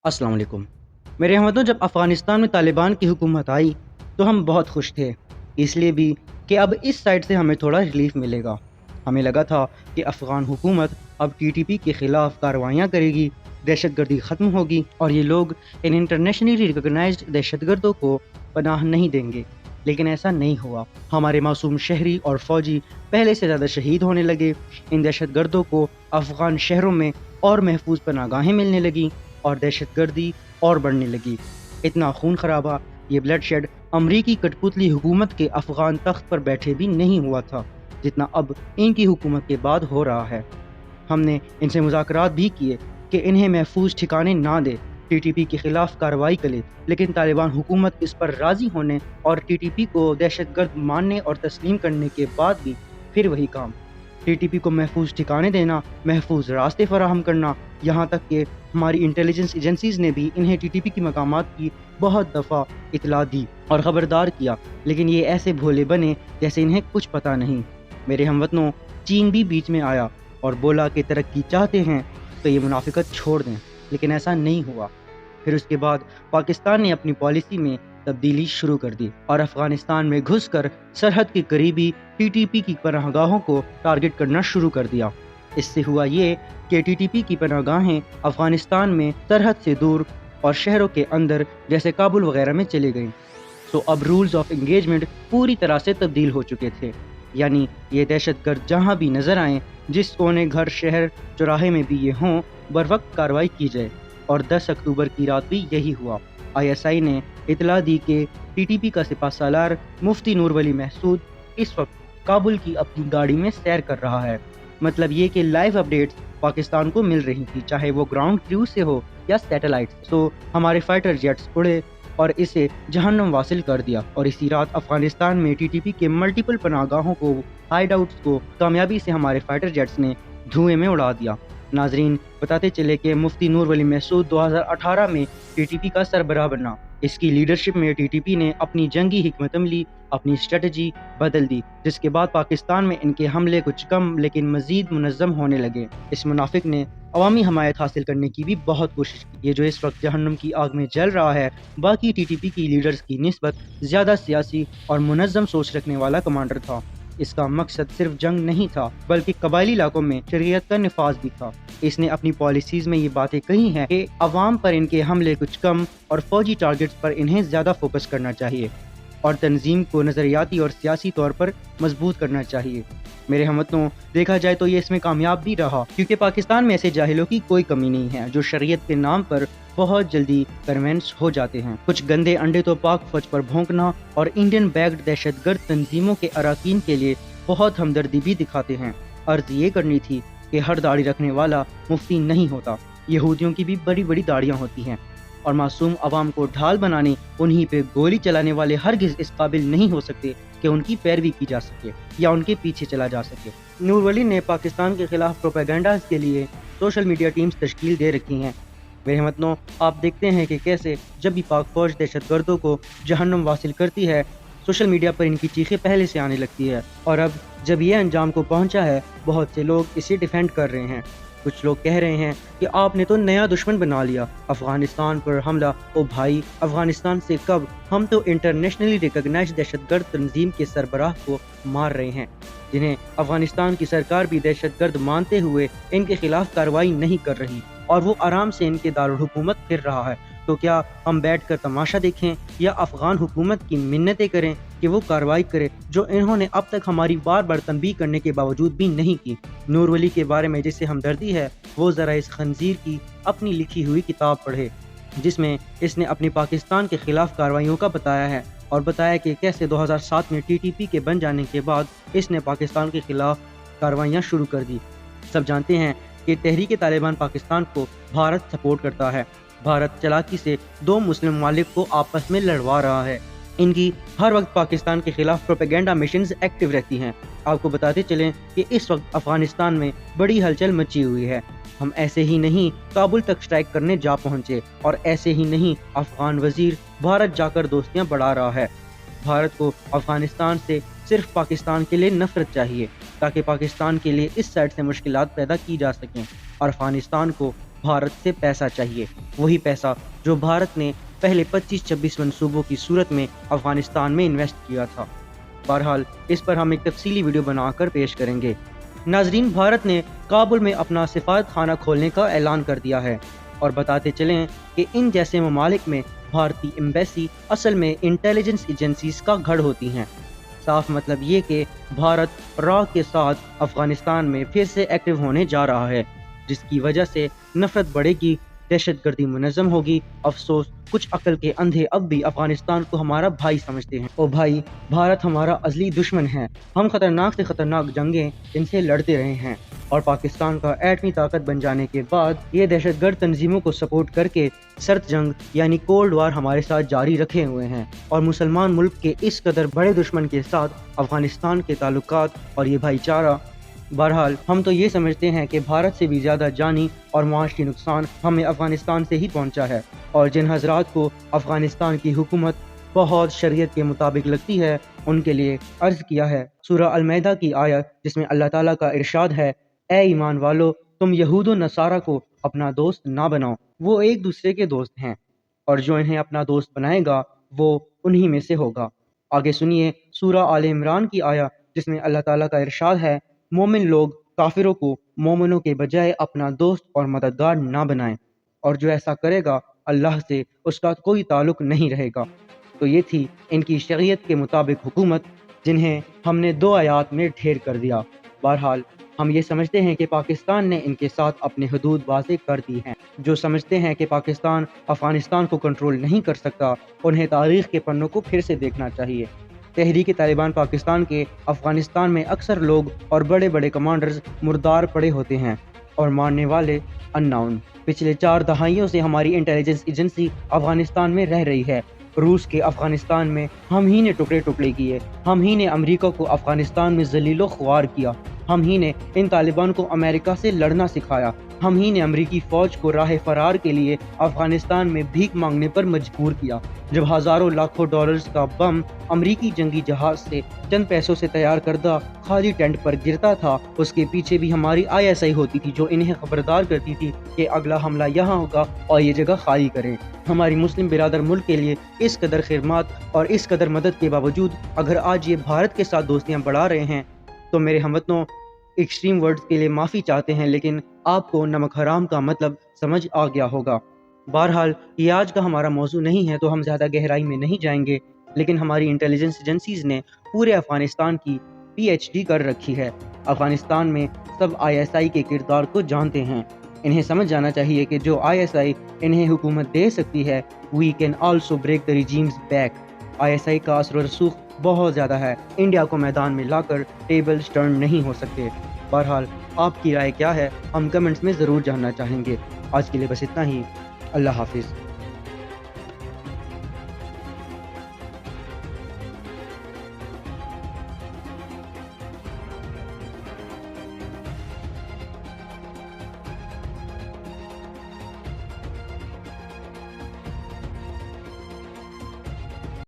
अस्सलाम वालेकुम। मेरे हमवतनों, जब अफ़गानिस्तान में तालिबान की हुकूमत आई तो हम बहुत खुश थे, इसलिए भी कि अब इस साइड से हमें थोड़ा रिलीफ मिलेगा। हमें लगा था कि अफ़गान हुकूमत अब टीटीपी के ख़िलाफ़ कार्रवाइयाँ करेगी, दहशतगर्दी ख़त्म होगी और ये लोग इन इंटरनेशनली रिकॉग्नाइज्ड दहशतगर्दों को पनाह नहीं देंगे। लेकिन ऐसा नहीं हुआ। हमारे मासूम शहरी और फ़ौजी पहले से ज़्यादा शहीद होने लगे। इन दहशतगर्दों को अफ़गान शहरों में और महफूज पनाहगाहें मिलने लगीं और दहशतगर्दी और बढ़ने लगी। इतना खून खराबा, ये ब्लड शेड अमरीकी कठपुतली हुकूमत के अफ़गान तख्त पर बैठे भी नहीं हुआ था, जितना अब इनकी हुकूमत के बाद हो रहा है। हमने इनसे मुज़ाकरात भी किए कि इन्हें महफूज ठिकाने ना दे, टीटीपी के ख़िलाफ़ कार्रवाई करे, लेकिन तालिबान हुकूमत इस पर राज़ी होने और टीटीपी को दहशतगर्द मानने और तस्लीम करने के बाद भी फिर वही काम। टीटीपी को महफूज ठिकाने देना, महफूज रास्ते फराहम करना, यहाँ तक कि हमारी इंटेलिजेंस एजेंसीज़ ने भी इन्हें टीटीपी की मकामात की बहुत दफ़ा इतला दी और ख़बरदार किया, लेकिन ये ऐसे भोले बने जैसे इन्हें कुछ पता नहीं। मेरे हमवतनों, चीन भी बीच में आया और बोला कि तरक्की चाहते हैं तो ये मुनाफिकत छोड़ दें, लेकिन ऐसा नहीं हुआ। फिर उसके बाद पाकिस्तान ने अपनी पॉलिसी में तब्दीली शुरू कर दी और अफ़गानिस्तान में घुसकर सरहद के करीबी टीटीपी की पनाहगाहों को टारगेट करना शुरू कर दिया। इससे हुआ ये कि टीटीपी की पनाहगाहें अफ़गानिस्तान में सरहद से दूर और शहरों के अंदर जैसे काबुल वगैरह में चली गईं। सो अब रूल्स ऑफ एंगेजमेंट पूरी तरह से तब्दील हो चुके थे, यानी ये दहशतगर्द जहाँ भी नज़र आएँ, जिस कोने घर शहर चौराहे में भी ये हों, बर वक्त कार्रवाई की जाए। और 10 अक्टूबर की रात भी यही हुआ। ISI ने इतला दी कि टीटीपी का सिपह सालार मुफ्ती नूर वली महसूद इस वक्त काबुल की अपनी गाड़ी में सैर कर रहा है। मतलब ये कि लाइव अपडेट्स पाकिस्तान को मिल रही थी, चाहे वो ग्राउंड क्रू से हो या सैटेलाइट से। तो हमारे फाइटर जेट्स उड़े और इसे जहन्नम वासिल कर दिया और इसी रात अफगानिस्तान में टीटीपी के मल्टीपल पनाहगाहों को, हाइड आउट्स को कामयाबी से हमारे फाइटर जेट्स ने धुएं में उड़ा दिया। नाजरीन, बताते चले कि मुफ्ती नूर वली महसूद 2018 में टीटीपी का सरबराह बना। इसकी लीडरशिप में टीटीपी ने अपनी जंगी हिकमत अमली, अपनी स्ट्रेटजी बदल दी, जिसके बाद पाकिस्तान में इनके हमले कुछ कम लेकिन मजीद मुनज़्ज़म होने लगे। इस मुनाफिक ने अवामी हमायत हासिल करने की भी बहुत कोशिश की। ये जो इस वक्त जहन्नुम की आग में जल रहा है, बाकी टीटीपी की लीडर्स की निस्बत ज़्यादा सियासी और मुनज़्ज़म सोच रखने वाला कमांडर था। इसका मकसद सिर्फ जंग नहीं था, बल्कि कबायली इलाकों में शरीयत का निफाज भी था। इसने अपनी पॉलिसीज़ में ये बातें कही हैं कि अवाम पर इनके हमले कुछ कम और फौजी टारगेट्स पर इन्हें ज़्यादा फोकस करना चाहिए और तंजीम को नज़रियाती और सियासी तौर पर मजबूत करना चाहिए। मेरे हमवतनों, देखा जाए तो ये इसमें कामयाब भी रहा, क्योंकि पाकिस्तान में ऐसे जाहिलों की कोई कमी नहीं है जो शरीयत के नाम पर बहुत जल्दी कन्वेंस हो जाते हैं। कुछ गंदे अंडे तो पाक फौज पर भौंकना और इंडियन बैग्ड दहशतगर्द तंजीमों के अराकीन के लिए बहुत हमदर्दी भी दिखाते हैं। अर्ज ये करनी थी कि हर दाढ़ी रखने वाला मुफ्ती नहीं होता। यहूदियों की भी बड़ी बड़ी दाढ़ियाँ होती हैं और मासूम अवाम को ढाल बनाने, उन्हीं पे गोली चलाने वाले हरगिज़ इस काबिल नहीं हो सकते कि उनकी पैरवी की जा सके या उनके पीछे चला जा सके। नूर वली ने पाकिस्तान के खिलाफ प्रोपेगेंडा के लिए सोशल मीडिया टीम्स तश्कील दे रखी हैं। मेरे हमवतनों, आप देखते हैं कि कैसे जब भी पाक फौज दहशतगर्दों को जहन्नुम वासिल करती है, सोशल मीडिया पर इनकी चीखें पहले से आने लगती है। और अब जब ये अंजाम को पहुंचा है, बहुत से लोग इसे डिफेंड कर रहे हैं। कुछ लोग कह रहे हैं कि आपने तो नया दुश्मन बना लिया, अफगानिस्तान पर हमला। ओ भाई, अफगानिस्तान से कब? हम तो इंटरनेशनली रिकॉग्नाइज्ड दहशतगर्द तंजीम के सरबराह को मार रहे हैं, जिन्हें अफगानिस्तान की सरकार भी दहशतगर्द मानते हुए इनके खिलाफ कार्रवाई नहीं कर रही और वो आराम से इनके दारुल हुकूमत फिर रहा है। तो क्या हम बैठकर तमाशा देखें या अफगान हुकूमत की मिन्नतें करें कि वो कार्रवाई करे, जो इन्होंने अब तक हमारी बार बार तंबीह करने के बावजूद भी नहीं की। नूर वली के बारे में जिसे हमदर्दी है, वो ज़रा इस खंजीर की अपनी लिखी हुई किताब पढ़े, जिसमें इसने अपनी पाकिस्तान के खिलाफ कार्रवाइयों का बताया है और बताया कि कैसे 2007 में टीटीपी के बन जाने के बाद इसने पाकिस्तान के खिलाफ कार्रवाइयाँ शुरू कर दी। सब जानते हैं कि तहरीक तालिबान पाकिस्तान को भारत सपोर्ट करता है। भारत चालाकी से दो मुस्लिम ममालिक को आपस में लड़वा रहा है। इनकी हर वक्त पाकिस्तान के खिलाफ प्रोपेगेंडा मिशंस एक्टिव रहती हैं। आपको बताते चलें कि इस वक्त अफगानिस्तान में बड़ी हलचल मची हुई है। हम ऐसे ही नहीं काबुल तक स्ट्राइक करने जा पहुंचे और ऐसे ही नहीं अफगान वजीर भारत जाकर दोस्तियां बढ़ा रहा है। भारत को अफगानिस्तान से सिर्फ पाकिस्तान के लिए नफरत चाहिए, ताकि पाकिस्तान के लिए इस साइड से मुश्किलात पैदा की जा सकें और अफगानिस्तान को भारत से पैसा चाहिए। وہی پیسہ جو بھارت نے پہلے 25-26 منصوبوں کی صورت میں افغانستان میں انویسٹ کیا تھا۔ بہرحال اس پر ہم ایک تفصیلی ویڈیو بنا کر پیش کریں گے۔ ناظرین، بھارت نے کابل میں اپنا سفارت خانہ کھولنے کا اعلان کر دیا ہے، اور بتاتے چلیں کہ ان جیسے ممالک میں بھارتی ایمبیسی اصل میں انٹیلیجنس ایجنسیز کا گھر ہوتی ہیں۔ صاف مطلب یہ کہ بھارت را کے ساتھ افغانستان میں پھر سے ایکٹیو ہونے جا رہا ہے، جس کی وجہ سے نفرت بڑھے گی، دہشت گردی منظم ہوگی۔ افسوس کچھ عقل کے اندھے اب بھی افغانستان کو ہمارا بھائی سمجھتے ہیں۔ او بھائی، بھارت ہمارا ازلی دشمن ہے۔ ہم خطرناک سے خطرناک جنگیں ان سے لڑتے رہے ہیں، اور پاکستان کا ایٹمی طاقت بن جانے کے بعد یہ دہشت گرد تنظیموں کو سپورٹ کر کے سرد جنگ یعنی کولڈ وار ہمارے ساتھ جاری رکھے ہوئے ہیں، اور مسلمان ملک کے اس قدر بڑے دشمن کے ساتھ افغانستان کے تعلقات اور یہ بھائی چارہ۔ بہرحال ہم تو یہ سمجھتے ہیں کہ بھارت سے بھی زیادہ جانی اور معاشی نقصان ہمیں افغانستان سے ہی پہنچا ہے، اور جن حضرات کو افغانستان کی حکومت بہت شریعت کے مطابق لگتی ہے ان کے لیے عرض کیا ہے سورہ المائدہ کی آیت، جس میں اللہ تعالیٰ کا ارشاد ہے: اے ایمان والو، تم یہود و نصارہ کو اپنا دوست نہ بناؤ، وہ ایک دوسرے کے دوست ہیں، اور جو انہیں اپنا دوست بنائے گا وہ انہی میں سے ہوگا۔ آگے سنیے سورہ آل عمران کی آیت، جس میں اللہ تعالیٰ کا ارشاد ہے: مومن لوگ کافروں کو مومنوں کے بجائے اپنا دوست اور مددگار نہ بنائیں، اور جو ایسا کرے گا اللہ سے اس کا کوئی تعلق نہیں رہے گا۔ تو یہ تھی ان کی شریعت کے مطابق حکومت، جنہیں ہم نے 2 آیات میں ڈھیر کر دیا۔ بہرحال ہم یہ سمجھتے ہیں کہ پاکستان نے ان کے ساتھ اپنے حدود واضح کر دی ہیں۔ جو سمجھتے ہیں کہ پاکستان افغانستان کو کنٹرول نہیں کر سکتا، انہیں تاریخ کے پنوں کو پھر سے دیکھنا چاہیے۔ تحریک طالبان پاکستان کے افغانستان میں اکثر لوگ اور بڑے بڑے کمانڈرز مردار پڑے ہوتے ہیں، اور مارنے والے انناؤن۔ پچھلے 4 دہائیوں سے ہماری انٹیلیجنس ایجنسی افغانستان میں رہ رہی ہے۔ روس کے افغانستان میں ہم ہی نے ٹکڑے ٹکڑے کیے، ہم ہی نے امریکہ کو افغانستان میں ذلیل و خوار کیا، ہم ہی نے ان طالبان کو امریکہ سے لڑنا سکھایا، ہم ہی نے امریکی فوج کو راہ فرار کے لیے افغانستان میں بھیک مانگنے پر مجبور کیا۔ جب ہزاروں لاکھوں ڈالرز کا بم امریکی جنگی جہاز سے چند پیسوں سے تیار کردہ خالی ٹینٹ پر گرتا تھا، اس کے پیچھے بھی ہماری ISI ہوتی تھی، جو انہیں خبردار کرتی تھی کہ اگلا حملہ یہاں ہوگا اور یہ جگہ خالی کریں۔ ہماری مسلم برادر ملک کے لیے اس قدر خدمات اور اس قدر مدد کے باوجود اگر آج یہ بھارت کے ساتھ دوستیاں بڑھا رہے ہیں تو میرے ہم وطنوں ایکسٹریم ورڈز کے لیے معافی چاہتے ہیں، لیکن آپ کو نمک حرام کا مطلب سمجھ آ گیا ہوگا۔ بہرحال یہ آج کا ہمارا موضوع نہیں ہے، تو ہم زیادہ گہرائی میں نہیں جائیں گے، لیکن ہماری انٹیلیجنس ایجنسیز نے پورے افغانستان کی PhD کر رکھی ہے۔ افغانستان میں سب ISI کے کردار کو جانتے ہیں۔ انہیں سمجھ جانا چاہیے کہ جو ISI انہیں حکومت دے سکتی ہے، we can also break the regimes back۔ ISI کا اثر و رسوخ بہت زیادہ ہے، انڈیا کو میدان میں لا کر ٹیبلز ٹرن نہیں ہو سکتے۔ بہرحال آپ کی رائے کیا ہے، ہم کمنٹس میں ضرور جاننا چاہیں گے۔ آج کے لیے بس اتنا ہی، اللہ حافظ۔